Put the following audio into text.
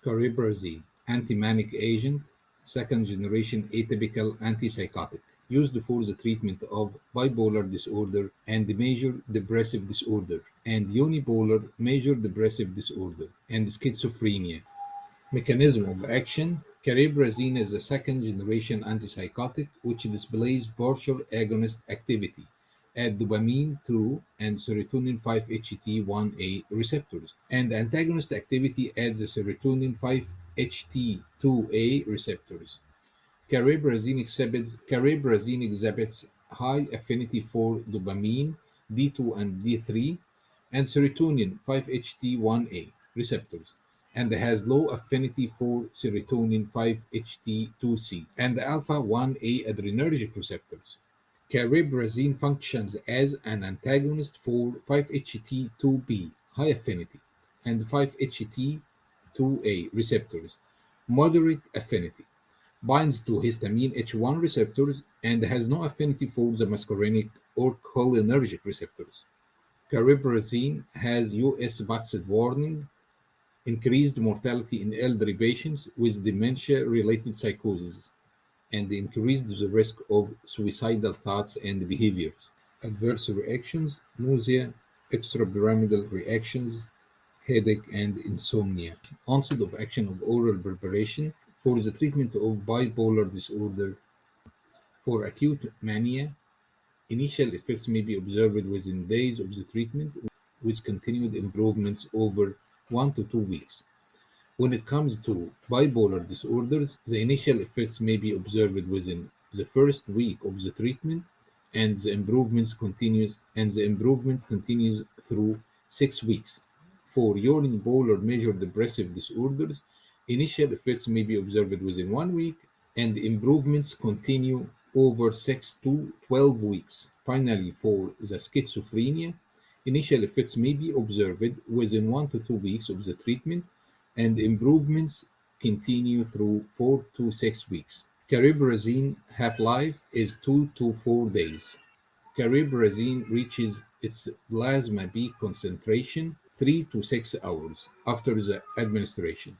Cariprazine, antimanic agent, second generation atypical antipsychotic, used for the treatment of bipolar disorder and major depressive disorder, and unipolar major depressive disorder, and schizophrenia. Mechanism of action: cariprazine is a second generation antipsychotic which displays partial agonist activity at dopamine 2 and serotonin 5-HT1A receptors, and antagonist activity at the serotonin 5-HT2A receptors. Cariprazine exhibits high affinity for dopamine D2 and D3 and serotonin 5-HT1A receptors, and has low affinity for serotonin 5-HT2C and alpha 1A adrenergic receptors. Cariprazine functions as an antagonist for 5-HT2B high affinity and 5-HT2A receptors, moderate affinity, binds to histamine H1 receptors, and has no affinity for the muscarinic or cholinergic receptors. Cariprazine has US Boxed warning, increased mortality in elderly patients with dementia-related psychosis, and increased the risk of suicidal thoughts and behaviors. Adverse reactions: nausea, extrapyramidal reactions, headache, and insomnia. Onset of action of oral preparation for the treatment of bipolar disorder. For acute mania, initial effects may be observed within days of the treatment, with continued improvements over 1 to 2 weeks. When it comes to bipolar disorders, the initial effects may be observed within the first week of the treatment, and the improvement continues through 6 weeks. For unipolar major depressive disorders, initial effects may be observed within 1 week, and improvements continue over 6 to 12 weeks. Finally, for the schizophrenia, initial effects may be observed within 1 to 2 weeks of the treatment, and improvements continue through 4 to 6 weeks. Cariprazine half-life is 2 to 4 days. Cariprazine reaches its plasma peak concentration 3 to 6 hours after the administration.